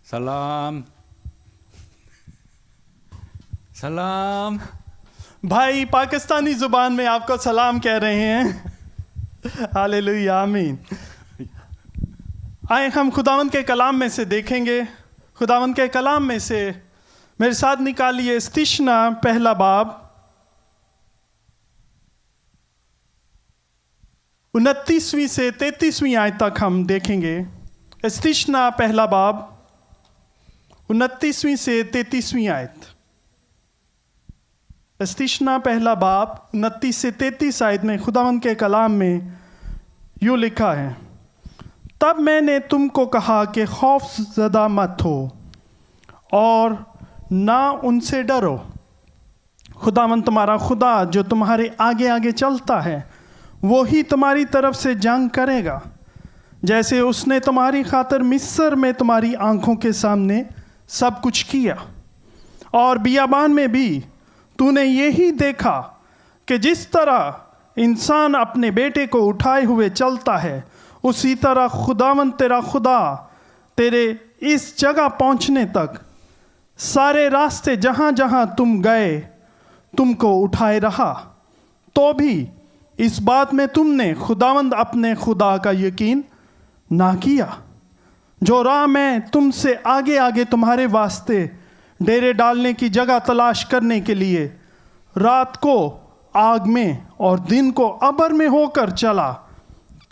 सलाम सलाम। भाई पाकिस्तानी ज़ुबान में आपको सलाम कह रहे हैं। हालेलुया, आमीन। आए हम खुदावंद के कलाम में से देखेंगे। खुदावंद के कलाम में से मेरे साथ निकालिए इस्तिश्ना पहला बाब 29वीं से 33वीं आयत तक हम देखेंगे। इस्तिश्ना पहला बाब 29वीं से 33वीं आयत। इस्तिश्ना पहला बाब 29 से 33 आयत में खुदावंद के कलाम में यूँ लिखा है, तब मैंने तुमको कहा कि खौफ ज़दा मत हो और ना उनसे डरो। खुदावंद तुम्हारा खुदा जो तुम्हारे आगे आगे चलता है वो ही तुम्हारी तरफ से जंग करेगा, जैसे उसने तुम्हारी खातिर मिस्र में तुम्हारी आंखों के सामने सब कुछ किया। और बियाबान में भी तूने यही देखा कि जिस तरह इंसान अपने बेटे को उठाए हुए चलता है, उसी तरह खुदावंद तेरा खुदा तेरे इस जगह पहुंचने तक सारे रास्ते जहाँ जहाँ तुम गए तुमको उठाए रहा। तो भी इस बात में तुमने खुदावंद अपने खुदा का यकीन ना किया, जो राह में तुमसे आगे आगे तुम्हारे वास्ते डेरे डालने की जगह तलाश करने के लिए रात को आग में और दिन को अबर में होकर चला,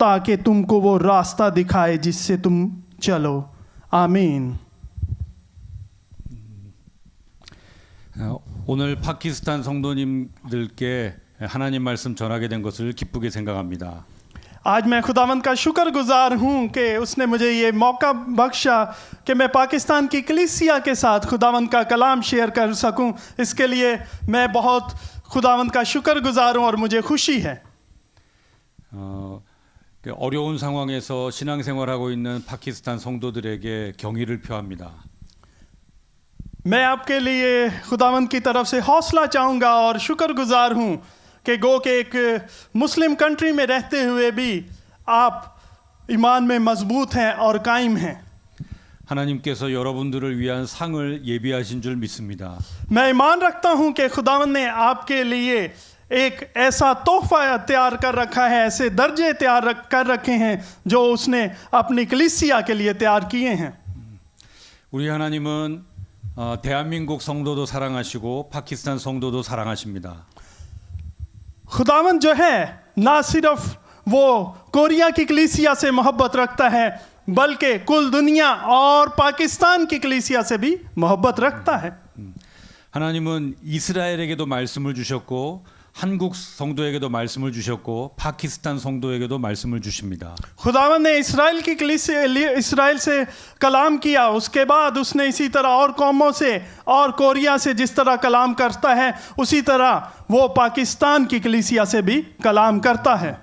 ताकि तुमको वो रास्ता दिखाए जिससे तुम चलो। आमीन। 오늘 파키스탄 성도님들께 하나님 말씀 전하게 된 것을 기쁘게 생각합니다. आज मैं खुदावंद का शुक्रगुजार हूँ कि उसने मुझे ये मौका बख्शा कि मैं पाकिस्तान की कलीसिया के साथ खुदावंद का कलाम शेयर कर सकूँ। इसके लिए मैं बहुत खुदावंद का शुक्रगुजार हूँ और मुझे खुशी है। 어려운 상황에서 신앙생활하고 있는 파키스탄 성도들에게 경의를 표합니다. मैं आपके लिए खुदावंद की तरफ से हौसला चाहूँगा और शुक्रगुजार हूँ कि गो के एक मुस्लिम कंट्री में रहते हुए भी आप ईमान में मजबूत हैं और कायम हैं। 하나님께서 여러분들을 위한 상을 예비하신 줄 믿습니다. मैं ईमान रखता हूँ कि खुदावंद ने आपके लिए एक ऐसा तोहफा तैयार कर रखा है, ऐसे दर्जे तैयार कर रखे हैं जो उसने अपनी कलीसिया के लिए तैयार किए हैं। 우리 하나님은 대한민국 성도도 사랑하시고 파키스탄 성도도 사랑하십니다. खुदावंद जो है ना सिर्फ वो कोरिया की कलीसिया से मोहब्बत रखता है, बल्कि कुल दुनिया और पाकिस्तान की कलीसिया से भी मोहब्बत रखता है। 하나님은 이스라엘에게도 말씀을 주셨고 한국 성도에게도 말씀을 주셨고 파키스탄 성도에게도 말씀을 주십니다. खुदावंद ने इसराइल से कलाम किया, उसके बाद उसने इसी तरह और कौमों से और कोरिया से जिस तरह कलाम करता है उसी तरह वो पाकिस्तान की कलीसिया से भी कलाम करता है।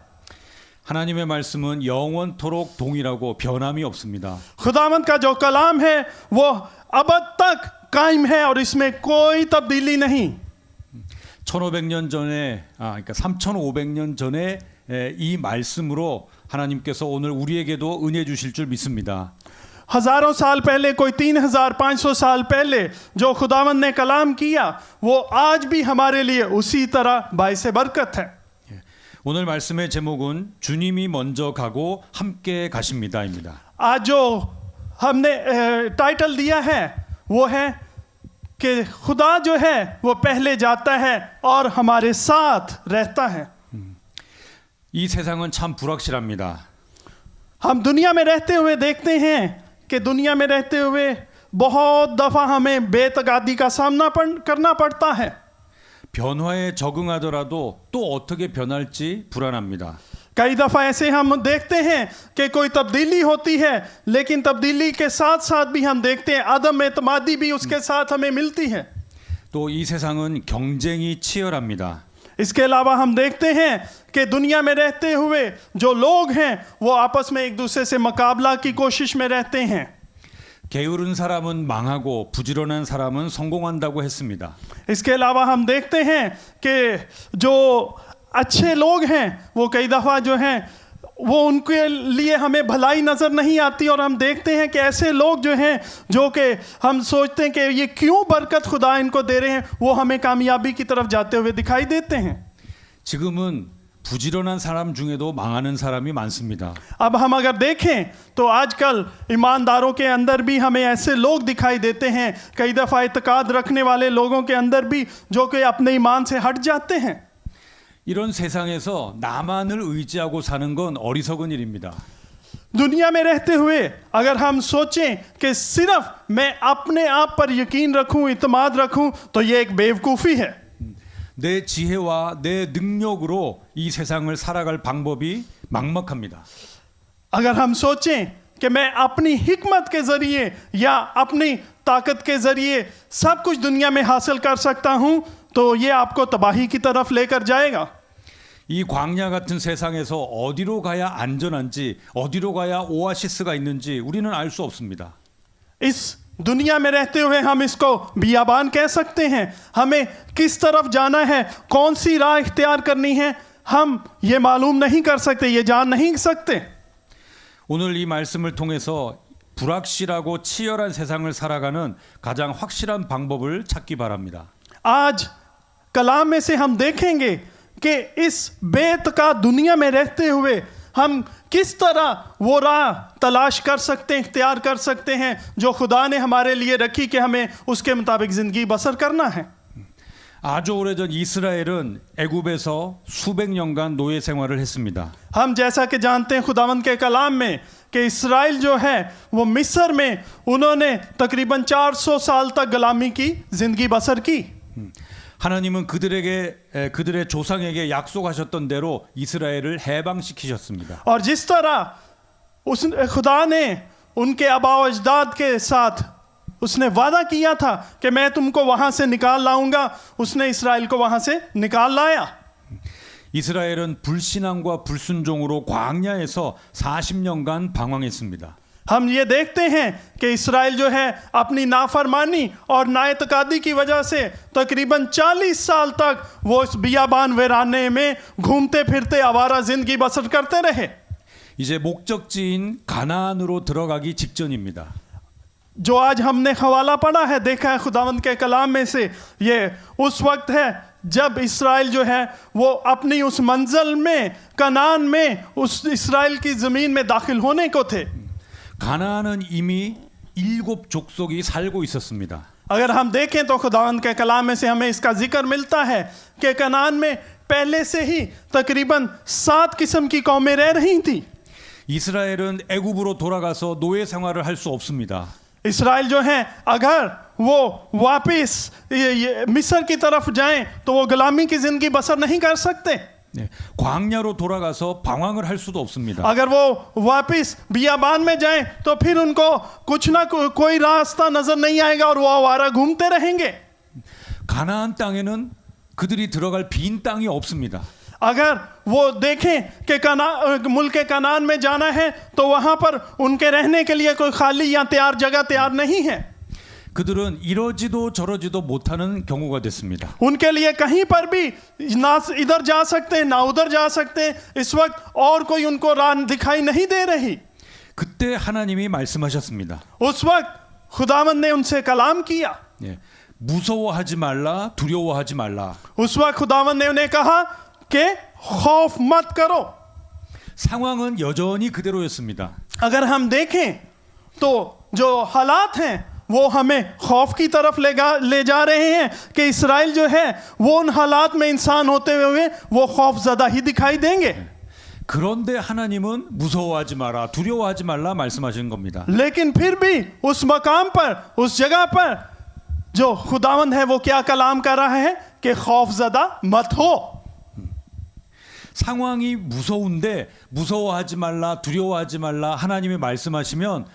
하나님의 말씀은 영원토록 동일하고 변함이 없습니다. खुदावंद का जो कलाम है वो अब तक कायम है और इसमें कोई तब्दीली नहीं। 1500년 전에 그러니까 3500년 전에 이 말씀으로 하나님께서 오늘 우리에게도 은혜 주실 줄 믿습니다. हजारों साल पहले, कोई 3500 साल पहले जो खुदावंद ने कलाम किया वो आज भी हमारे लिए उसी तरह बाइसे बरकत है। 오늘 말씀의 제목은 주님이 먼저 가고 함께 가십니다입니다. आज जो हमने टाइटल दिया है वो है कि खुदा जो है वो पहले जाता है और हमारे साथ रहता है। 이 세상은 참 불확실합니다. हम दुनिया में रहते हुए देखते हैं कि दुनिया में रहते हुए बहुत दफ़ा हमें बेतगादी का सामना करना पड़ता है। 변화에 적응하더라도 또 어떻게 변할지 불안합니다. कई दफ़ा ऐसे हम देखते हैं कि कोई तब्दीली होती है, लेकिन तब्दीली के साथ साथ भी हम देखते हैं अदम एतमादी भी उसके साथ हमें मिलती है। 또 이 세상은 경쟁이 치열합니다. इसके अलावा हम देखते हैं कि दुनिया में रहते हुए जो लोग हैं वो आपस में एक दूसरे से मुकाबला की कोशिश में रहते हैं। 게으른 사람은 망하고 부지런한 사람은 성공한다고 했습니다. इसके अलावा हम देखते हैं कि जो अच्छे लोग हैं वो कई दफ़ा जो हैं वो उनके लिए हमें भलाई नज़र नहीं आती और हम देखते हैं कि ऐसे लोग जो हैं जो कि हम सोचते हैं कि ये क्यों बरकत खुदा इनको दे रहे हैं, वो हमें कामयाबी की तरफ जाते हुए दिखाई देते हैं। 지금은 부지런한 사람 중에도 망하는 사람이 많습니다. अब हम अगर देखें तो आजकल ईमानदारों के अंदर भी हमें ऐसे लोग दिखाई देते हैं, कई दफ़ा इत्काद रखने वाले लोगों के अंदर भी जो कि अपने ईमान से हट जाते हैं। 이런 세상에서 나만을 의지하고 사는 건 어리석은 일입니다. दुनिया में रहते हुए अगर हम सोचें कि सिर्फ मैं अपने आप पर यकीन रखूं, इत्माद रखूं, तो ये एक बेवकूफ़ी है। 내 지혜와 내 능력으로 이 세상을 살아갈 방법이 막막합니다. अगर हम सोचें कि मैं अपनी हिकमत के ज़रिए या अपनी ताकत के ज़रिए सब कुछ दुनिया में हासिल कर सकता हूं, तो ये आपको तबाही की तरफ लेकर जाएगा। 이 광야 같은 세상에서 어디로 가야 안전한지, 어디로 가야 오아시스가 있는지 우리는 알 수 없습니다. इस दुनिया में रहते हुए हम इसको बियाबान कह सकते हैं। हमें किस तरफ जाना है, कौन सी राह इख्तियार करनी है, हम ये मालूम नहीं कर सकते, ये जान नहीं सकते। 오늘 이 말씀을 통해서 불확실하고 치열한 세상을 살아가는 가장 확실한 방법을 찾기 바랍니다. आज कलाम में से हम देखेंगे कि इस बेतका दुनिया में रहते हुए हम किस तरह वो राह तलाश कर सकते हैं, इख्तियार कर सकते हैं जो खुदा ने हमारे लिए रखी कि हमें उसके मुताबिक ज़िंदगी बसर करना है। 아주 오래전 이스라엘은 애굽에서 수백 년간 노예 생활을 했습니다. हम जैसा कि जानते हैं खुदावंद के कलाम में कि इसराइल जो है वो मिस्र में उन्होंने तकरीबन 400 साल तक गुलामी की ज़िंदगी बसर की। 하나님은 그들의 조상에게 약속하셨던 대로 이스라엘을 해방시키셨습니다. और जिस तरह उस खुदा ने उनके आबा अजदाद के साथ उसने वादा किया था कि मैं तुमको वहाँ से निकाल लाऊंगा, उसने इसराइल को वहाँ से निकाल लाया। 이스라엘은 불신앙과 불순종으로 광야에서 40년간 방황했습니다. हम ये देखते हैं कि इसराइल जो है अपनी नाफरमानी और नाएतकादी की वजह से तकरीबन 40 साल तक वो इस बियाबान वीराने में घूमते फिरते आवारा जिंदगी बसर करते रहे। 이제 목적지인 가나안으로 들어가기 직전입니다. जो आज हमने हवाला पढ़ा है, देखा है खुदावंद के कलाम में से, ये उस वक्त है जब इसराइल जो है वो अपनी उस मंजिल में कनान में उस इसराइल की ज़मीन में दाखिल होने को थे। 가나안은 이미 7 족속이 살고 있었습니다. अगर हम देखें तो खुदावंद के कलाम में से हमें इसका जिक्र मिलता है कि कनान में पहले से ही तकरीबन 7 किस्म की कौमें रह रही थी। 이스라엘은 애굽으로 돌아가서 노예 생활을 할 수 없습니다. इसराइल जो है अगर वो वापस मिस्र की तरफ जाएं तो वो गुलामी की ज़िंदगी बसर नहीं कर सकते। 네, 광야로 돌아가서 방황을 할 수도 없습니다. अगर वो वापस बियाबान में जाएं तो फिर उनको कुछ ना कोई रास्ता नजर नहीं आएगा और वो आवारा घूमते रहेंगे। 가나안 땅에는 그들이 들어갈 빈 땅이 없습니다. अगर वो देखें कि मुल्क कनान में जाना है तो वहाँ पर उनके रहने के लिए कोई खाली या तैयार जगह तैयार नहीं है। 그들은 이러지도 저러지도 못하는 경우가 됐습니다. उनके लिए कहीं पर भी ना इधर जा सकते हैं ना उधर जा सकते हैं। इस वक्त और कोई उनको राह दिखाई नहीं दे रही। 그때 하나님이 말씀하셨습니다. उस वक्त खुदावंद ने उनसे कलाम किया। 예, 무서워하지 말라, 두려워하지 말라. उस वक्त खुदावंद ने उन्हें कहा कि खौफ मत करो। 상황은 여전히 그대로였습니다. अगर हम देखें तो जो हालात हैं वो हमें खौफ की तरफ ले जा रहे हैं कि इसराइल जो है वो उन हालात में इंसान होते हुए वो खौफ ज़दा ही दिखाई देंगे। 그런데 하나님은 무서워하지 마라, 두려워하지 말라 말씀하시는 겁니다. लेकिन फिर भी उस मकाम पर, उस जगह पर जो खुदावंद है वो क्या कलाम कर रहा है कि खौफ ज़दा मत हो। 상황이 무서운데 무서워하지 말라, 두려워하지 말라 하나님이 말씀하시면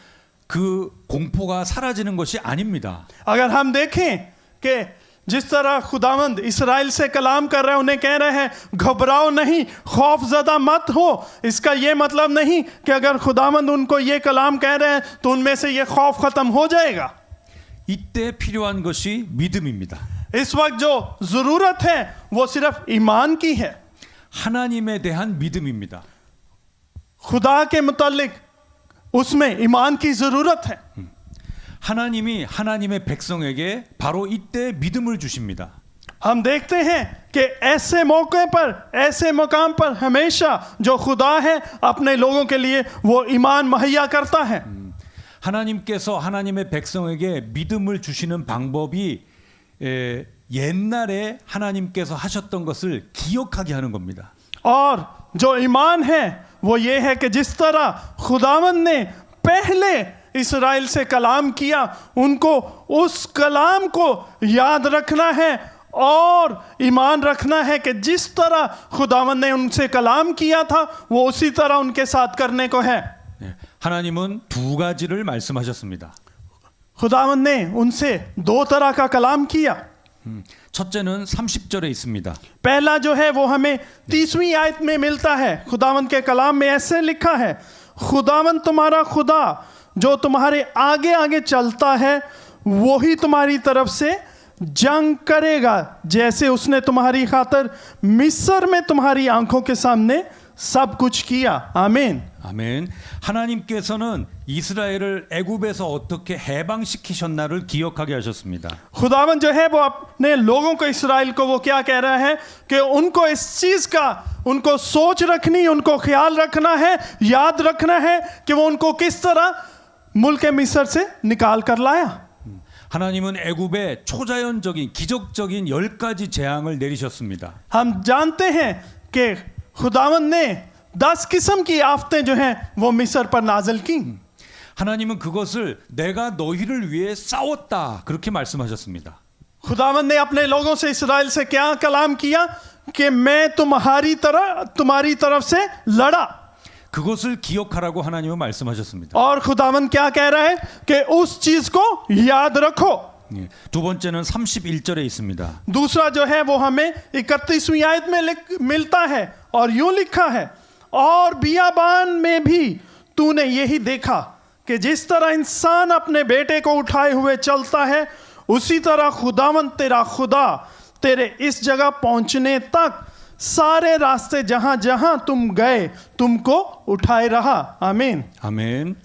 그 공포가 사라지는 것이 아닙니다. अगर हम देखें कि जिस तरह खुदावंद इसराइल से कलाम कर रहे हैं, उन्हें कह रहे हैं घबराओ नहीं, खौफ ज़दा मत हो, इसका ये मतलब नहीं कि अगर खुदावंद उनको ये कलाम कह रहे हैं तो उनमें से ये खौफ ख़त्म हो जाएगा। 이때 필요한 것이 믿음입니다. इस वक्त जो ज़रूरत है वो सिर्फ ईमान की है। 하나님에 대한 믿음입니다. खुदा के मुतालिक उसमें ईमान की ज़रूरत है। 하나님이 하나님의 백성에게 바로 이때 믿음을 주십니다. हम देखते हैं कि ऐसे मौके पर, ऐसे मकाम पर हमेशा जो खुदा है अपने लोगों के लिए वो ईमान मुहैया करता है। 하나님께서 하나님의 백성에게 믿음을 주시는 방법이 옛날에 하나님께서 하셨던 것을 기억하게 하는 겁니다. और जो ईमान है वो ये है कि जिस तरह खुदावंद ने पहले इस्राएल से कलाम किया, उनको उस कलाम को याद रखना है और ईमान रखना है कि जिस तरह खुदावंद ने उनसे कलाम किया था वो उसी तरह उनके साथ करने को है। 하나님은 두 가지를 말씀하셨습니다. खुदावंद ने उनसे दो तरह का कलाम किया। 첫째는 30절에 있습니다. पहला जो है वो हमें 30वीं आयत में मिलता है। खुदावंद के कलाम में ऐसे लिखा है, खुदावंद तुम्हारा खुदा जो तुम्हारे आगे आगे चलता है वही तुम्हारी तरफ से जंग करेगा, जैसे उसने तुम्हारी खातिर मिस्र में तुम्हारी आंखों के सामने सब कुछ किया। आमीन। 아멘. 하나님께서는 이스라엘을 애굽에서 어떻게 해방시키셨나를 기억하게 하셨습니다. खुदावन जो है वो अपने लोगों को, इसराइल को, वो क्या कह रहा है कि उनको इस चीज़ का उनको सोच रखनी, उनको ख्याल रखना है, याद रखना है कि वो उनको किस तरह मुल्क मिस्र से निकाल कर लाया। 하나님은 애굽에 초자연적인 기적적인 10가지 재앙을 내리셨습니다. हम जानते हैं कि खुदावन ने 10 किस्म की आफतें जो हैं वो मिस्र पर नाजिल की। 하나님은 그것을 내가 너희를 위해 싸웠다 그렇게 말씀하셨습니다. खुदावन ने अपने लोगों से, इसराइल से क्या कलाम किया कि मैं तुम्हारी तरफ से लड़ा। 그것을 기억하라고 하나님은 말씀하셨습니다. और खुदावन क्या कह रहा है कि उस चीज को याद रखो। 예, 두 번째는 31절에 있습니다. दूसरा जो है वो हमें 31वीं आयत में मिलता है और यूं लिखा है, और बियाबान में भी तूने यही देखा कि जिस तरह इंसान अपने बेटे को उठाए हुए चलता है उसी तरह खुदावन तेरा खुदा तेरे इस जगह पहुंचने तक सारे रास्ते जहां जहां तुम गए तुमको उठाए रहा। आमीन। 아멘.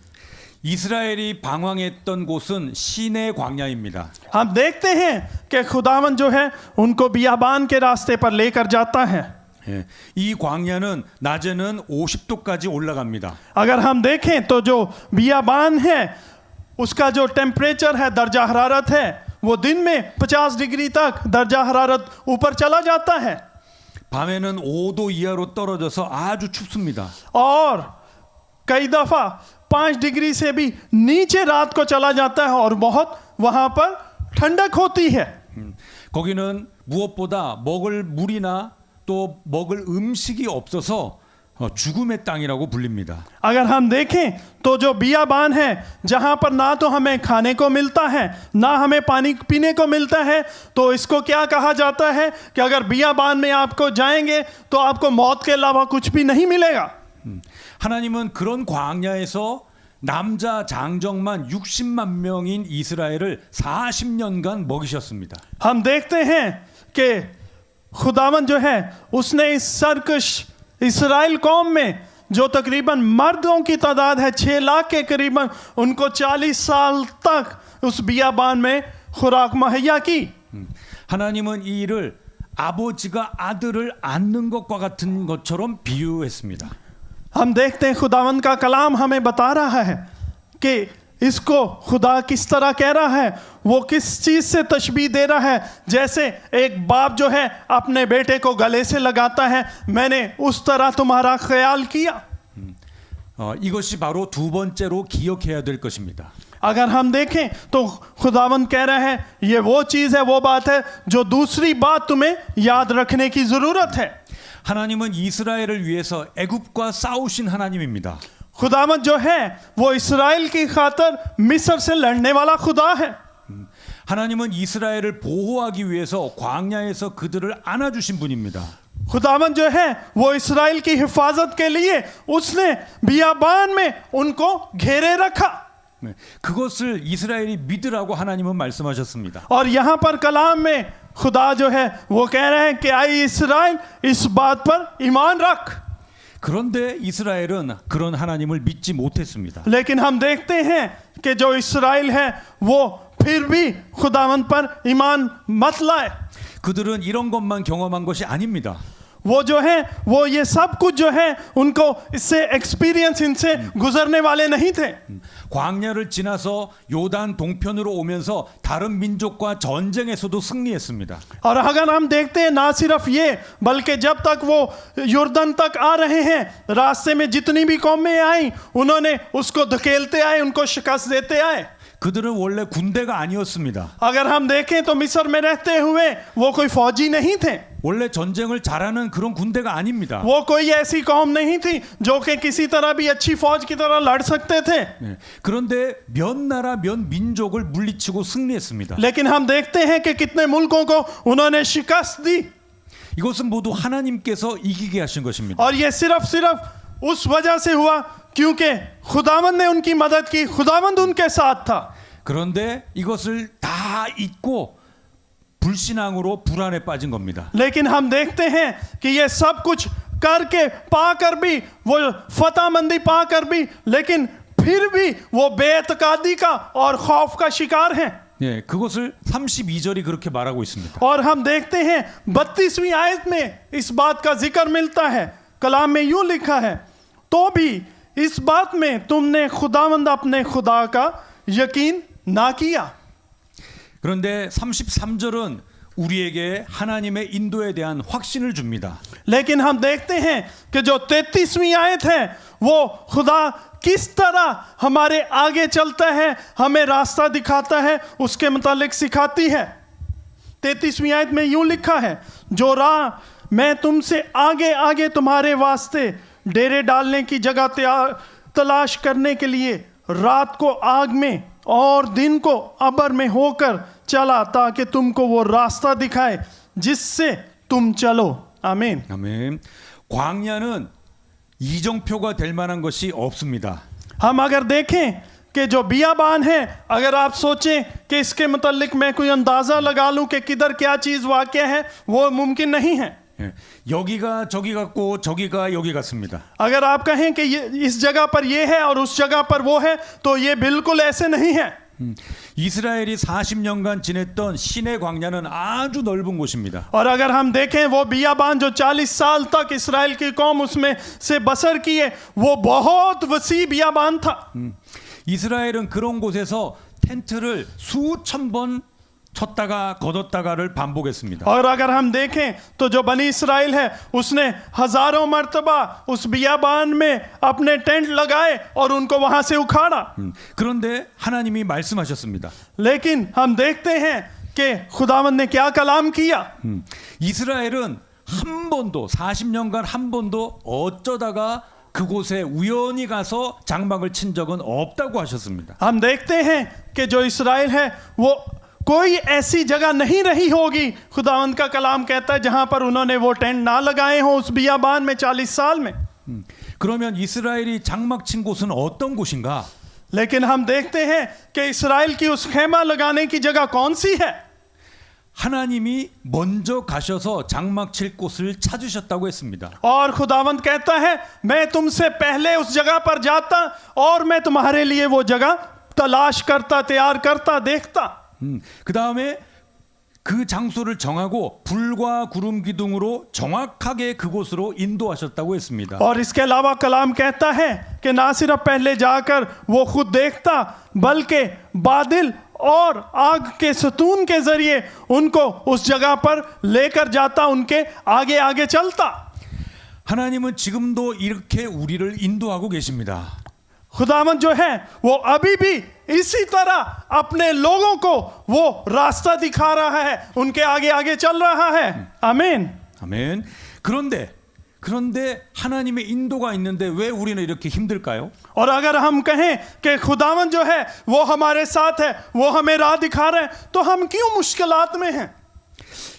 이스라엘이 방황했던 곳은 시내 광야입니다. हम देखते हैं कि खुदावन जो है उनको बियाबान के रास्ते पर लेकर जाता है। 예, 이 광야는 낮에는 50도까지 올라갑니다. अगर हम देखें तो जो बियाबान है उसका जो टेम्परेचर है, दर्जा हरारत है, वो दिन में 50 डिग्री तक दर्जा हरारत ऊपर चला जाता है। 밤에는 5도 이하로 떨어져서 아주 춥습니다. और कई दफा 5 डिग्री से भी नीचे रात को चला जाता है और बहुत वहां पर ठंडक होती है। 거기는 무엇보다 먹을 물이나 또 먹을 음식이 없어서 죽음의 땅이라고 불립니다. अगर हम देखें तो जो बियाबान है जहां पर ना तो हमें खाने को मिलता है ना हमें पानी पीने को मिलता है, तो इसको क्या कहा जाता है कि अगर बियाबान में आपको जाएंगे तो आपको मौत के अलावा कुछ भी नहीं मिलेगा। 하나님은 그런 광야에서 남자 장정만 60만 명인 이스라엘을 40년간 먹이셨습니다. हम देखते हैं कि खुदावन जो है उसने इस सरकश इसराइल कौम में जो तकरीबन मर्दों की तादाद है 6 लाख के करीबन, उनको 40 साल तक उस बियाबान में खुराक मुहैया की। 하나님은 이 일을 아버지가 아들을 안는 것과 같은 것처럼 비유했습니다. हम देखते हैं खुदावन का कलाम हमें बता रहा है कि इसको खुदा किस तरह कह रहा है, वो किस चीज़ से तशबीह दे रहा है। जैसे एक बाप जो है अपने बेटे को गले से लगाता है, मैंने उस तरह तुम्हारा ख्याल किया। 이것이 바로 두 번째로 기억해야 될 것입니다. अगर हम देखें तो खुदावन कह रहा है ये वो चीज़ है, वो बात है जो दूसरी बात तुम्हें याद रखने की ज़रूरत है। 하나님은 이스라엘을 위해서 애굽과 싸우신 하나님입니다. खुदावन जो है वो इस्राएल की खातिर मिस्र से लड़ने वाला खुदा है। 하나님은 이스라엘을 보호하기 위해서 광야에서 그들을 안아주신 분입니다. खुदावन जो है वो इस्राएल की हिफाजत के लिए उसने बियाबान में उनको घेरे रखा। 그것을 이스라엘이 믿으라고 하나님은 말씀하셨습니다. और यहाँ पर कलाम में खुदा जो है वो कह रहे हैं कि आई इस्राएल इस बात पर ईमान रख। 그런데 이스라엘은 그런 하나님을 믿지 못했습니다. लेकिन हम देखते हैं कि जो इस्राएल है वो फिर भी खुदावंद पर ईमान मत लाए. 그들은 이런 것만 경험한 것이 아닙니다. वो जो है वो ये सब कुछ जो है उनको इससे एक्सपीरियंस इनसे गुजरने वाले नहीं थे. 광야를 지나서 요단 동편으로 오면서 다른 민족과 전쟁에서도 승리했습니다. और अगर हम देखते हैं ना सिर्फ ये बल्कि जब तक वो यर्दन तक आ रहे हैं रास्ते में जितनी भी कौमें आई उन्होंने उसको धकेलते आए, उनको शिकस्त देते आए. 그들은 원래 군대가 아니었습니다. अगर हम देखें तो मिस्र में रहते हुए वो कोई फौजी नहीं थे. 원래 전쟁을 잘하는 그런 군대가 아닙니다. वो कोई ऐसी कौम नहीं थी जो कि किसी तरह भी अच्छी फौज की तरह लड़ सकते थे. 네. 그런데 몇 나라 몇 민족을 물리치고 승리했습니다. लेकिन हम देखते हैं कि कितने मुल्कों को उन्होंने शिकस्त दी. 이것은 모두 하나님께서 이기게 하신 것입니다. और ये सिर्फ उस वजह से हुआ क्योंकि खुदावंद ने उनकी मदद की, खुदावंद उनके साथ था. 그런데 이것을 다 잊고 불신앙으로 불안에 빠진 겁니다. लेकिन हम देखते हैं कि ये सब कुछ करके पाकर भी वो फतहमंदी पाकर भी लेकिन फिर भी वो बेतकादी का और खौफ का शिकार हैं. 예, 그것을 32절이 그렇게 말하고 있습니다. और हम देखते हैं 32वीं आयत में इस बात का जिक्र मिलता है. कलाम में यूं लिखा है, तो भी इस बात में तुमने खुदावंद अपने खुदा का यकीन ना किया. 그런데 33절은 우리에게 하나님의 인도에 대한 확신을 줍니다. लेकिन हम देखते हैं कि जो 33वीं आयत है वो खुदा किस तरह हमारे आगे चलता है, हमें रास्ता दिखाता है, उसके मुतालिक सिखाती है. 33वीं आयत में यूं लिखा है, जो राह मैं तुमसे आगे आगे तुम्हारे वास्ते डेरे डालने की जगह तलाश करने के लिए रात को आग में और दिन को अबर में होकर चला ताकि तुमको वो रास्ता दिखाए जिससे तुम चलो. आमीन. 아멘. 광야는 이정표가 될 만한 것이 없습니다. हम अगर देखें कि जो बियाबान है, अगर आप सोचें कि इसके मुतालिक मैं कोई अंदाज़ा लगा लूं कि किधर क्या चीज़ वाक़या है, वो मुमकिन नहीं है. 예, 여기가 저기 같고 저기가 여기 같습니다. अगर आप कहें कि ये इस जगह पर ये है और उस जगह पर वो है तो ये बिल्कुल ऐसे नहीं है. 이스라엘이 40년간 지냈던 시내 광야는 아주 넓은 곳입니다. और अगर हम देखें वो बियाबान जो 40 साल तक इस्राएल की कौम उसमें से बसर किए वो बहुत वसी बियाबान था. 이스라엘은 그런 곳에서 텐트를 수천 번 쳤다가 걷었다가를 반복했습니다. और अगर हम देखें तो जो बनी इस्राएल है उसने हजारों मर्तबा उस बियाबान में अपने टेंट लगाए और उनको वहां से उखाड़ा. 그런데 하나님이 말씀하셨습니다. लेकिन हम देखते हैं कि खुदावंद ने क्या कलाम किया. 이스라엘은 한 번도 40년간 한 번도 어쩌다가 그곳에 우연히 가서 장막을 친 적은 없다고 하셨습니다. हम देखते हैं कि जो इस्राएल है वो कोई ऐसी जगह नहीं रही होगी, खुदावंद का कलाम कहता है, जहां पर उन्होंने वो टेंट ना लगाए हों उस बियाबान में 40 साल में. 그러면 이스라엘이 장막 친 곳은 어떤 곳인가? लेकिन हम देखते हैं कि इस्राएल की उस खेमा लगाने की जगह कौन सी है. 하나님이 먼저 가셔서 장막 칠 곳을 찾으셨다고 했습니다. और खुदावंद कहता है, मैं तुमसे पहले उस जगह पर जाता और मैं तुम्हारे लिए वो जगह तलाश करता, तैयार करता, देखता. 그 다음에 그 장소를 정하고 불과 구름 기둥으로 정확하게 그곳으로 인도하셨다고 했습니다. और इसके अलावा कलाम कहता है कि ना सिर्फ पहले जाकर वो खुद देखता बल्कि बादल और आग के सतून के जरिए उनको उस जगह पर लेकर जाता, उनके आगे आगे चलता. 하나님은 지금도 이렇게 우리를 인도하고 계십니다. खुदावंद जो है वो अभी भी इसी तरह अपने लोगों को वो रास्ता दिखा रहा है, उनके आगे आगे चल रहा है. आमीन. 아멘. 그런데 하나님의 인도가 있는데 왜 우리는 이렇게 힘들까요? और अगर हम कहें कि खुदावंद जो है वो हमारे साथ है, वो हमें राह दिखा रहा है, तो हम क्यों मुश्किलात में हैं?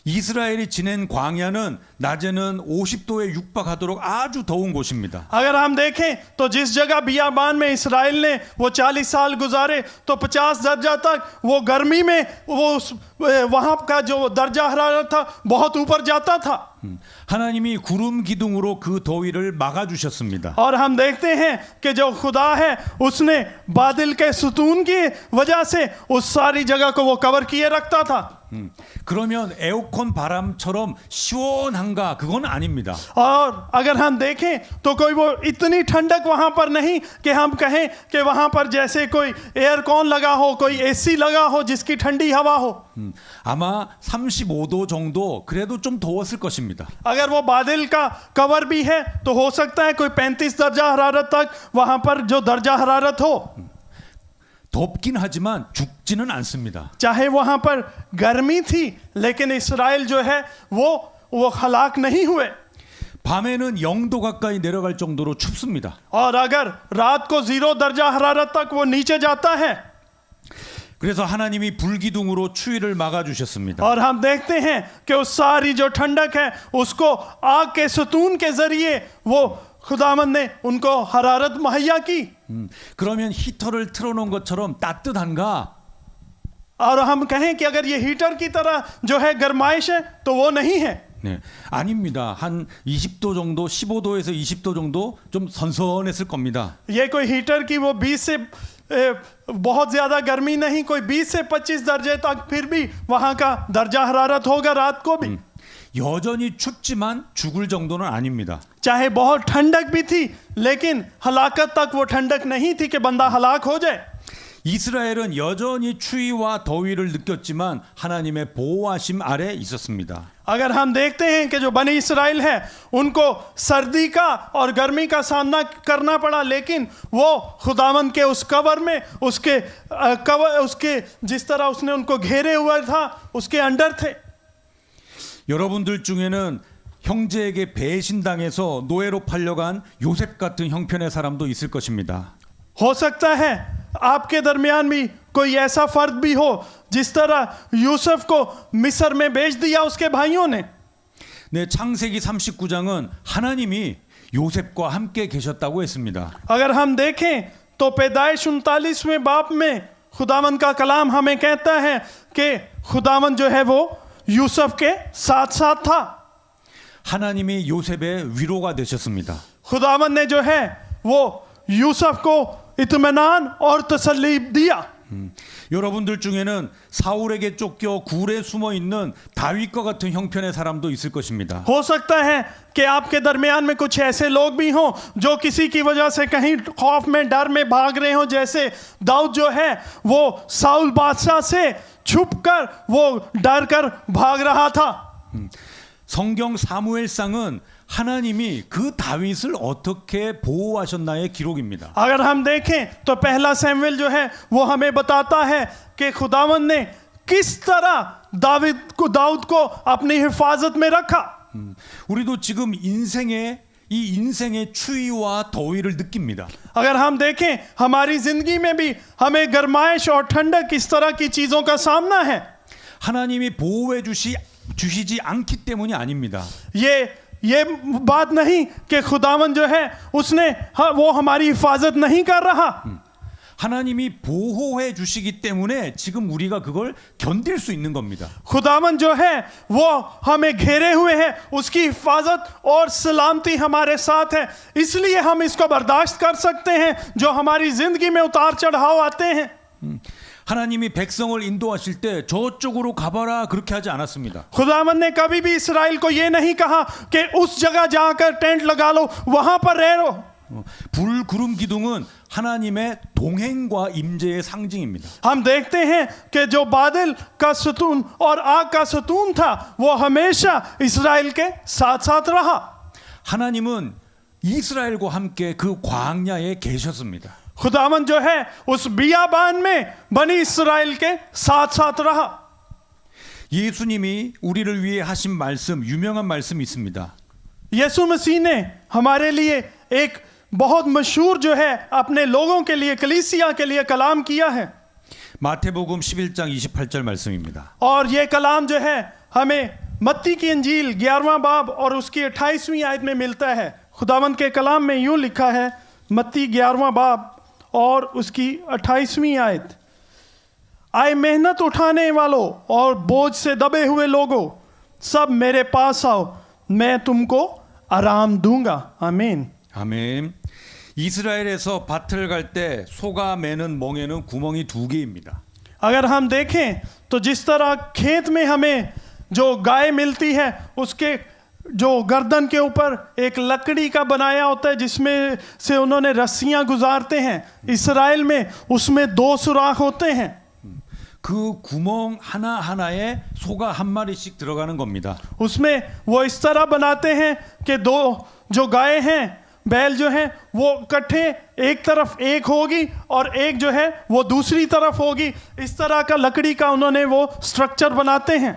이스라엘이 지낸 광야는 낮에는 50도에 육박하도록 아주 더운 곳입니다. अगर हम देखें तो जिस जगह बियाबान में इसराइल ने वो 40 साल गुजारे तो 50 दर्जा तक वो गर्मी में वहां का जो दर्जा हरारत था बहुत ऊपर जाता था। 하나님이 구름 기둥으로 그 더위를 막아 주셨습니다. और हम देखते हैं कि जो खुदा है उसने बादल के सुतून की वजह से उस सारी जगह को वो कवर किए रखता था। 그러면 에어컨 바람처럼 시원한가? 그건 아닙니다. और अगर हम देखें तो कोई वो इतनी ठंडक वहां पर नहीं कि हम कहें कि वहां पर जैसे कोई एयर कॉन लगा हो, कोई एसी लगा हो जिसकी ठंडी हवा हो। 아마 35도 정도 그래도 좀 더웠을 것입니다. अगर वो बादल का कवर भी है तो हो सकता है कोई 35 दर्जा हरारत तक वहां पर जो दर्जा हरारत हो। 덥긴 하지만 죽지는 않습니다. चाहे वहां पर गर्मी थी लेकिन इस्राएल जो है वो हलाक नहीं हुए। 밤에는 0도 가까이 내려갈 정도로 춥습니다. और अगर रात को 0 दर्जा हरारत तक वो नीचे जाता है। 그래서 하나님이 불기둥으로 추위를 막아 주셨습니다. और हम देखते हैं कि उस सारी जो ठंडक है उसको आग के सुतून के जरिए वो खुदावंद ने उनको हरारत मुहैया की। 그러면 히터를 틀어놓은 것처럼 따뜻한가? और हम कहें कि अगर ये हीटर की तरह जो है गर्माइश है तो वो नहीं है। 네, 아닙니다. 한 20도 정도, 15도에서 20도 정도 좀 선선했을 겁니다. ये कोई हीटर की वो 20 से बहुत ज़्यादा गर्मी नहीं, कोई 20 से 25 दर्जे तक फिर भी वहाँ का दर्जा हरारत होगा रात को भी। 여전히 춥지만 죽을 정도는 아닙니다. चाहे बहुत ठंडक भी थी लेकिन हलाकत तक वो ठंडक नहीं थी कि बंदा हलाक हो जाए। 이스라엘은 여전히 추위와 더위를 느꼈지만 하나님의 보호하심 아래 있었습니다. अगर हम देखते हैं कि जो बनी इसराइल है उनको सर्दी का और गर्मी का सामना करना पड़ा लेकिन वो खुदावंद के उस कवर में उसके जिस तरह उसने उनको घेरे हुआ था उसके अंडर थे। 여러분들 중에는 형제에게 배신당해서 노예로 팔려간 요셉 같은 형편의 사람도 있을 것입니다. हो सकता है आपके दरमियान भी कोई ऐसा फर्द भी हो जिस तरह यूसुफ को मिस्र में बेच दिया उसके भाइयों ने। 네, 창세기 39장은 하나님이 요셉과 함께 계셨다고 했습니다. अगर हम देखें तो पैदाइश 39वें बाप में खुदावंद का कलाम हमें कहता है कि खुदावंद जो है वो यूसुफ के साथ साथ था। 하나님이 요셉의 위로가 되셨습니다. खुदावंद ने जो है वो यूसुफ को इत्मीनान और तसल्ली दिया। 여러분들 중에는 사울에게 쫓겨 굴에 숨어 있는 다윗과 같은 형편의 사람도 있을 것입니다. हो सकता है कि आपके दरमियान में कुछ ऐसे लोग भी हों जो किसी की वजह से कहीं खौफ में डर में भाग रहे हों, जैसे दाऊद जो है वो साउल बादशाह से छुपकर वो डर कर भाग रहा था। 성경 사무엘상은 하나님이 그 다윗을 어떻게 보호하셨나의 기록입니다. अगर हम देखें तो पहला सैमुएल जो है वो हमें बताता है कि खुदावंद ने किस तरह दाऊद को अपनी हिफाजत में रखा। 우리도 지금 이 인생의 추위와 더위를 느낍니다. अगर हम देखें हमारी जिंदगी में भी हमें गरमाइश और ठंडक किस तरह की चीजों का सामना है। 하나님이 보호해 주시지 않기 때문이 아닙니다. ये बात नहीं कि खुदावंद जो है वो हमारी हिफाजत नहीं कर रहा। 하나님이 보호해 주시기 때문에 지금 우리가 그걸 견딜 수 있는 겁니다. खुदावंद जो है वो हमें घेरे हुए है, उसकी हिफाजत और सलामती हमारे साथ है, इसलिए हम इसको बर्दाश्त कर सकते हैं जो हमारी जिंदगी में उतार चढ़ाव आते हैं। 하나님이 백성을 인도하실 때 저쪽으로 가봐라 그렇게 하지 않았습니다. खुदावंद ने कभी भी इसराइल को ये नहीं कहा कि उस जगह जाकर टेंट लगा लो, वहां पर रह लो। 불 구름 기둥은 하나님의 동행과 임재의 상징입니다. हम देखते हैं कि जो बादल का सतून और आग का सतून था वो हमेशा इस्राएल के साथ साथ रहा। 하나님은 이스라엘과 함께 그 광야에 계셨습니다. खुदावंद जो है उस बियाबान में बनी इस्राएल के साथ साथ रहा। 예수님이 우리를 위해 하신 말씀, 유명한 말씀이 있습니다. यीशु मसीह ने हमारे लिए एक बहुत मशहूर जो है अपने लोगों के लिए, कलीसिया के लिए कलाम किया है। 마태복음 11장 28절 말씀입니다. और ये कलाम जो है हमें मत्ती की इंजील 11वां बाब और उसकी 28वीं आयत में मिलता है। खुदावंद के कलाम में यूं लिखा है, मत्ती 11वां बाब और उसकी 28वीं आयत, आए मेहनत उठाने वालों और बोझ से दबे हुए लोगों, सब मेरे पास आओ, मैं तुमको आराम दूंगा। आमीन। 아멘. 이스라엘에서 밭을 갈 때 소가 매는 멍에는 구멍이 2개입니다. अगर हम देखें तो जिस तरह खेत में हमें जो गाय मिलती है उसके जो गर्दन के ऊपर एक लकड़ी का बनाया होता है जिसमें से उन्होंने रस्सियां गुजारते हैं, इस्राएल में उसमें 2 सुराख होते हैं। 그 구멍 하나하나에 소가 한 마리씩 들어가는 겁니다. उसमें वो इस तरह बनाते हैं कि 2 जो गाय हैं, बैल जो है वो इकट्ठे एक तरफ एक होगी और एक जो है वो दूसरी तरफ होगी। इस तरह का लकड़ी का उन्होंने वो स्ट्रक्चर बनाते हैं।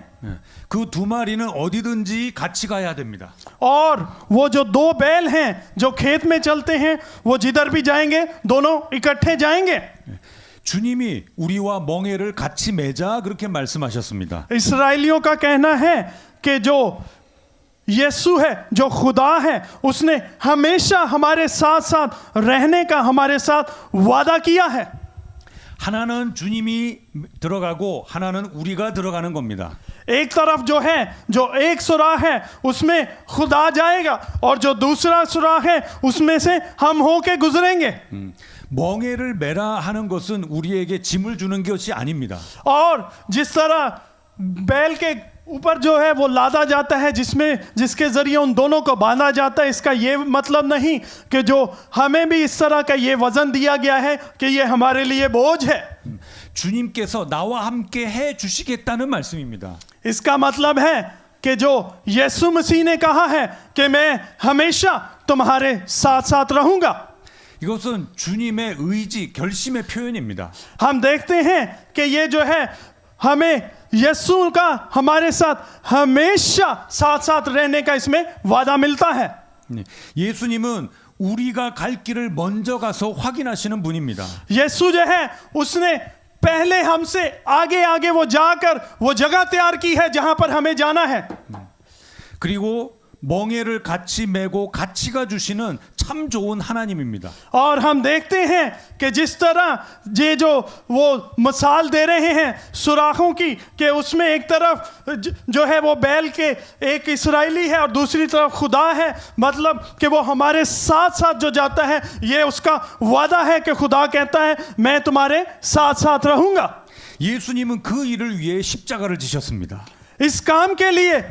그 2마리는 어디든지 같이 가야 됩니다. और वो जो 2 बैल हैं जो खेत में चलते हैं वो जिधर भी जाएंगे दोनों इकट्ठे जाएंगे। 주님이 우리와 멍에를 같이 매자 그렇게 말씀하셨습니다. इस्राएलियों का कहना है कि जो यीशु है, जो खुदा है, उसने हमेशा हमारे साथ साथ रहने का हमारे साथ वादा किया है। 하나는 주님이 들어가고 하나는 우리가 들어가는 겁니다. एक तरफ जो है, जो एक सुराख है उसमें खुदा जाएगा और जो दूसरा सुराख है उसमें से हम होके गुजरेंगे। 멍에를 매라 하는 것은 우리에게 짐을 주는 것이 아닙니다. और जिस तरह बैल के ऊपर जो है वो लादा जाता है, जिसके जरिए उन दोनों को बांधा जाता है, इसका ये मतलब नहीं कि जो हमें भी इस तरह का ये वजन दिया गया है कि ये हमारे लिए बोझ है। 주님께서 나와 함께 해 주시겠다는 말씀입니다. इसका मतलब है कि जो यीशु मसीह ने कहा है कि मैं हमेशा तुम्हारे साथ साथ रहूंगा। 이것은 주님의 의지, 결심의 표현입니다. हम देखते हैं कि ये जो है हमें यीशु का हमारे साथ हमेशा साथ साथ रहने का इसमें वादा मिलता है। 예수님은 우리가 갈 길을 먼저 가서 확인하시는 분입니다. यीशु जो है उसने पहले हमसे आगे आगे वो जाकर वो जगह तैयार की है जहां पर हमें जाना है। 그리고 멍에를 같이 메고 같이 가 주시는 참 좋은 하나님입니다. और हम देखते हैं कि जिस तरह ये जो वो मिसाल दे रहे हैं सुराखों की, कि उसमें एक तरफ जो है वो बैल के एक इस्राएली है और दूसरी तरफ खुदा है, मतलब कि वो हमारे साथ साथ जो जाता है ये उसका वादा है कि खुदा कहता है मैं तुम्हारे साथ साथ रहूंगा। 예수님은 그 일을 위해 십자가를 지셨습니다. इस काम के लिए,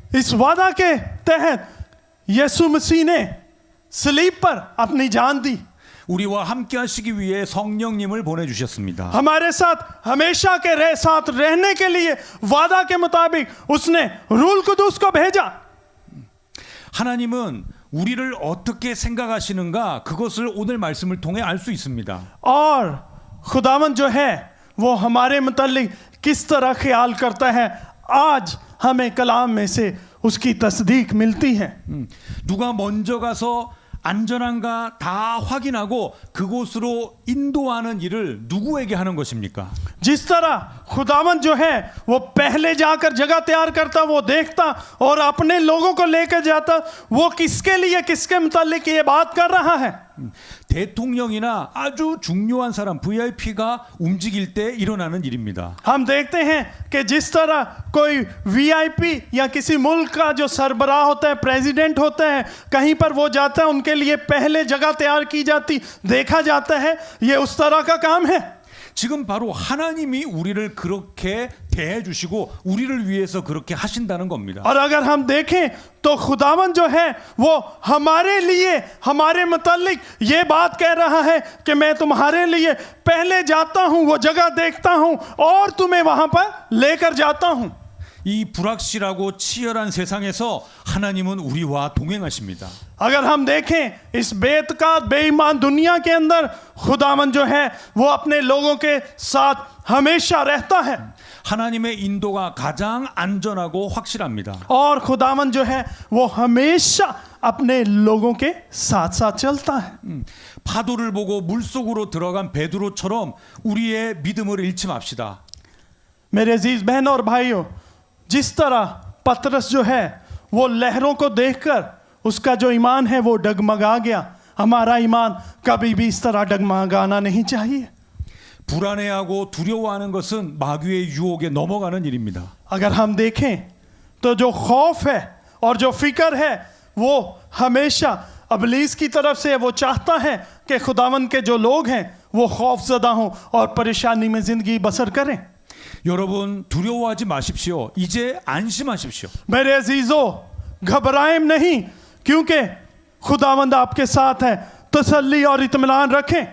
इस वादा के तहत यीशु मसीह ने सलीब पर अपनी जान दी। 우리와 함께 하시기 위해 성령님을 보내 주셨습니다. हमारे साथ हमेशा के साथ रहने के लिए वादा के मुताबिक उसने रूल कुदूस को भेजा। 하나님은 우리를 어떻게 생각하시는가 그것을 오늘 말씀을 통해 알 수 있습니다. और खुदावन जो है वो हमारे मुतालिक किस तरह ख्याल करता है, आज हमें कलाम में से उसकी तस्दीक मिलती है। 누가 먼저 가서 안전한가 다 확인하고 그곳으로 인도하는 일을 누구에게 하는 것입니까? जिस तरह खुदावन जो है वो पहले जाकर जगह तैयार करता, वो देखता और अपने लोगों को लेकर जाता, वो किसके लिए, किसके मुतालिक ये बात कर रहा है? 대통령이나 아주 중요한 사람 VIP가 움직일 때 일어나는 일입니다. हम देखते हैं कि जिस तरह कोई वीआईपी या किसी मुल्क का जो सरबराह होता है, प्रेसिडेंट होता है, कहीं पर वो जाता है, उनके लिए पहले जगह तैयार की जाती, देखा जाता है, ये उस तरह का काम है। 지금 바로 하나님이 우리를 그렇게 대해 주시고 우리를 위해서 그렇게 하신다는 겁니다. और अगर हम देखें तो खुदावन जो है वो हमारे लिए, हमारे मुतालिक ये बात कह रहा है कि मैं तुम्हारे लिए पहले जाता हूं, वो जगह देखता हूं और तुम्हें वहां पर लेकर जाता हूं। 이 불확실하고 치열한 세상에서 하나님은 우리와 동행하십니다. अगर हम देखें इस बेतकात बेईमान दुनिया के अंदर खुदावन जो है वो अपने लोगों के साथ हमेशा रहता है। 하나님의 인도가 가장 안전하고 확실합니다. और खुदावन जो है वो हमेशा अपने लोगों के साथ साथ चलता है। 파도를 보고 물속으로 들어간 베드로처럼 우리의 믿음을 잃지 맙시다. मेरे अजीज बहनों और भाइयों, जिस तरह पतरस जो है वो लहरों को देखकर उसका जो ईमान है वो डगमगा गया। हमारा ईमान कभी भी इस तरह डगमगाना नहीं चाहिए। 불안해하고 두려워하는 것은 마귀의 유혹에 넘어가는 일입니다. अगर हम देखें तो जो खौफ है और जो फिक्र है वो हमेशा अबलीस की तरफ से वो चाहता है कि खुदावंद के जो लोग हैं वो खौफजदा हों और परेशानी में ज़िंदगी बसर करें। 여러분 두려워하지 마십시오. 이제 안심하십시오. मेरे अजीजों, घबराएं नहीं, क्योंकि खुदावंद आपके साथ है। तसल्ली और इत्मीनान रखें।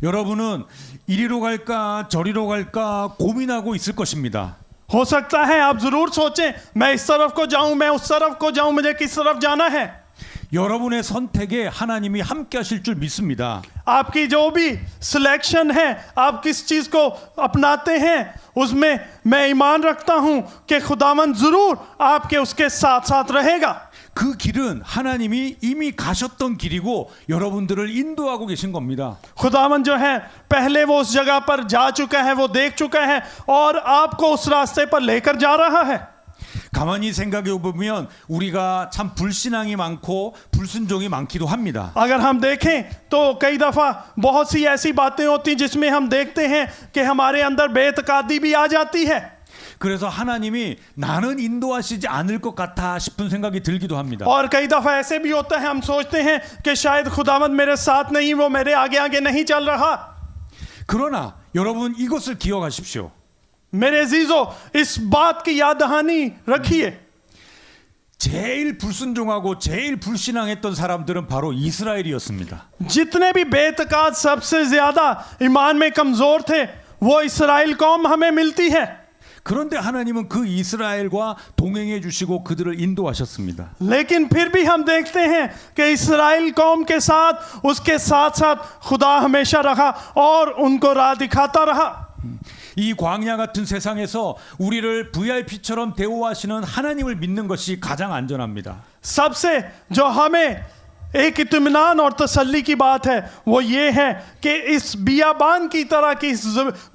여러분은 이리로 갈까 저리로 갈까 고민하고 있을 것입니다. हो सकता है आप जरूर सोचें, मैं इस तरफ को जाऊं, मैं उस तरफ को जाऊं, मुझे किस तरफ जाना है। 여러분의 선택에 하나님이 함께 하실 줄 믿습니다. आपकी जो भी सिलेक्शन है, आप किस चीज को अपनाते हैं, उसमें मैं ईमान रखता हूं कि खुदावंद जरूर आपके उसके साथ साथ रहेगा। 그 길은 하나님이 이미 가셨던 길이고 여러분들을 인도하고 계신 겁니다. खुदावंद जो है पहले वो उस जगह पर जा चुका है, वो देख चुका है और आपको उस रास्ते पर लेकर जा रहा है। 가만히 생각해 보면 우리가 참 불신앙이 많고 불순종이 많기도 합니다. अगर हम देखें तो कई दफ़ा बहुत सी ऐसी बातें होती हैं जिसमें हम देखते हैं कि हमारे अंदर बेतकादी भी आ जाती है। 그래서 하나님이 나는 인도하시지 않을 것 같아 싶은 생각이 들기도 합니다. और कई दफ़ा ऐसे भी होता है, हम सोचते हैं कि शायद खुदावंद मेरे साथ नहीं, वो मेरे आगे आगे नहीं चल रहा। 그러나 여러분 이것을 기억하십시오. मेरे अजीजों, इस बात की याद दहानी रखिए, 제일 불순종하고 제일 불신앙했던 사람들은 바로 이스라엘이었습니다. जितने भी बेतकाद सबसे ज्यादा ईमान में कमजोर थे वो इस्राएल कौम हमें मिलती है। 그런데 하나님은 그 이스라엘과 동행해 주시고 그들을 인도하셨습니다. लेकिन फिर भी हम देखते हैं कि इस्राएल कौम के साथ, उसके साथ साथ खुदा हमेशा रहा और उनको राह दिखाता रहा। 이 광야 같은 세상에서 우리를 VIP처럼 대우하시는 하나님을 믿는 것이 가장 안전합니다. सबसे जो हमें एक इत्मीनान और तसल्ली की बात है वो ये है कि इस बियाबान की तरह की इस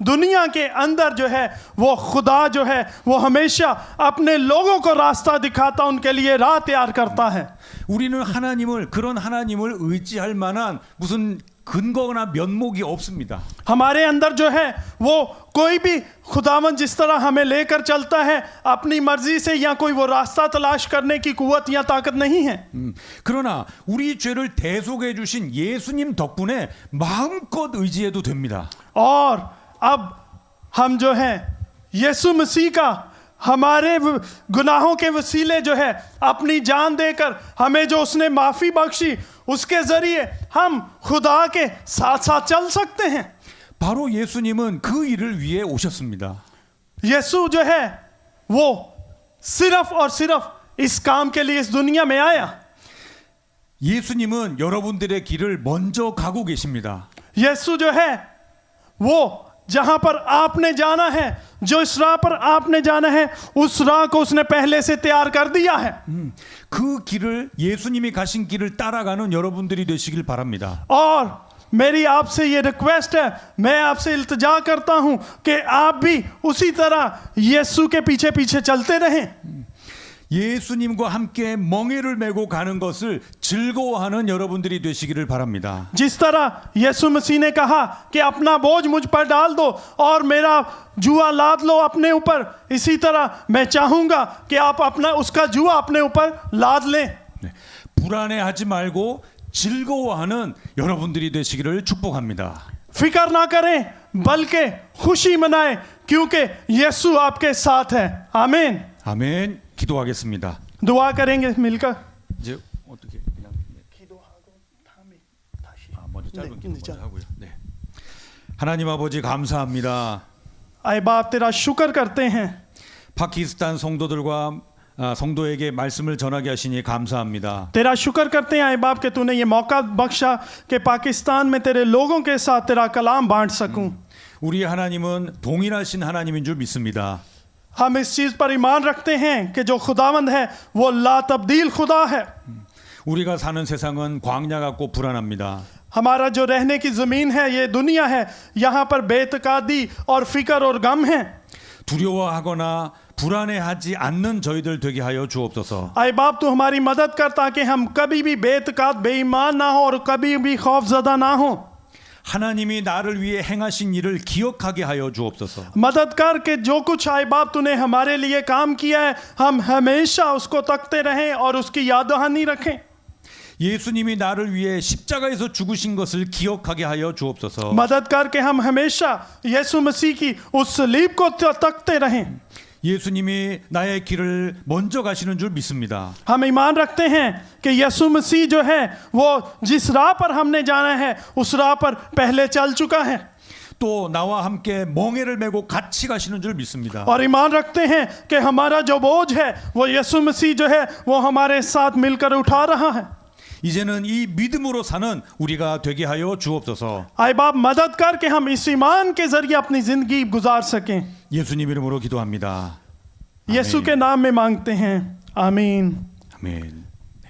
दुनिया के अंदर जो है वो खुदा जो है वो हमेशा अपने लोगों को रास्ता दिखाता, उनके लिए राह तैयार करता है। 우리는 하나님을 그런 하나님을 의지할 만한 무슨 근거나 면목이 없습니다. हमारे अंदर जो है वो कोई भी खुदावंद जिस तरह हमें लेकर चलता है अपनी मर्जी से, या कोई वो रास्ता तलाश करने की कुव्वत या ताकत नहीं है। 그러나 우리 죄를 대속해 주신 예수님 덕분에 마음껏 의지해도 됩니다. और अब हम जो है यीशु मसीह का हमारे गुनाहों के वसीले जो है अपनी जान देकर हमें जो उसने माफ़ी बख्शी, उसके ज़रिए हम खुदा के साथ साथ चल सकते हैं। 바로 예수님은 그 일을 위해 오셨습니다. यीशु जो है वो सिर्फ और सिर्फ इस काम के लिए इस दुनिया में आया। 예수님은 여러분들의 길을 먼저 가고 계십니다. यीशु जो है वो जहां पर आपने जाना है, जो इस राह पर आपने जाना है, उस राह को उसने पहले से तैयार कर दिया है। 그 길을 예수님이 가신 길을 따라가는 여러분들이 되시길 바랍니다. और मेरी आपसे ये रिक्वेस्ट है, मैं आपसे इल्तिजा करता हूं कि आप भी उसी तरह यीशु के पीछे पीछे चलते रहें। 예수님과 함께 멍에를 메고 가는 것을 즐거워하는 여러분들이 되시기를 바랍니다. जिस तरह यीशु मसीह ने कहा कि अपना बोझ मुझ पर डाल दो और मेरा जुआ लाद लो अपने ऊपर, इसी तरह मैं चाहूंगा कि आप अपना उसका जुआ अपने ऊपर लाद लें। 네, 불안해하지 말고 즐거워하는 여러분들이 되시기를 축복합니다. फिक्र ना करें बल्कि खुशी मनाएं, क्योंकि यीशु आपके साथ है। आमीन। 아멘. 기도하겠습니다. दुआ करेंगे मिलकर। 이제 어떻게 그냥 먼저 짧은 기도 먼저 하고요. 네. 하나님 아버지 감사합니다. आए बाप तेरा शुक्र करते हैं, 파키스탄 성도들과 성도에게 말씀을 전하게 하시니 감사합니다. तेरा शुक्र करते हैं आए बाप कि तूने ये मौका बख्शा कि पाकिस्तान में तेरे लोगों के साथ तेरा कलाम बांट सकूं। 우리 하나님은 동일하신 하나님인 줄 믿습니다. हम इस चीज़ पर ईमान रखते हैं कि जो खुदावंद है वो ला तब्दील खुदा है। 우리가 사는 세상은 광야 같고 불안합니다. हमारा जो रहने की ज़मीन है, ये दुनिया है, यहाँ पर बेतकादी और फिक्र और गम है। 두려워하거나 불안해하지 않는 저희들 되게 하여 주옵소서. आए बाप तू हमारी मदद कर ताकि हम कभी भी बेतकात बेईमान ना हो और कभी भी खौफजदा ना हो। 하나님이 나를 위해 행하신 일을 기억하게 하여 주옵소서. मदद कर के जो कुछ आए बाप तूने हमारे लिए काम किया है हम हमेशा उसको तकते रहें और उसकी याद दहानी रखें। 예수님이 나를 위해 십자가에서 죽으신 것을 기억하게 하여 주옵소서. मदद करके हम हमेशा यीशु मसीह की उस सलीब को तकते रहें। 예수님이 나의 길을 먼저 가시는 줄 믿습니다. हम ईमान रखते हैं कि यीशु मसीह जो है वो जिस राह पर हमने जाना है उस राह पर पहले चल चुका है। 또 나와 함께 멍에를 메고 같이 가시는 줄 믿습니다. और ईमान रखते हैं कि हमारा जो बोझ है वो यीशु मसीह जो है वो हमारे साथ मिलकर उठा रहा है। 이제는 이 믿음으로 사는 우리가 되게 하여 주옵소서. आए बाप मदद करके हम इस ईमान के जरिए अपनी जिंदगी गुजार सकें। 예수님 이름으로 기도합니다. यीशु के नाम में मांगते हैं, आमीन। 아멘.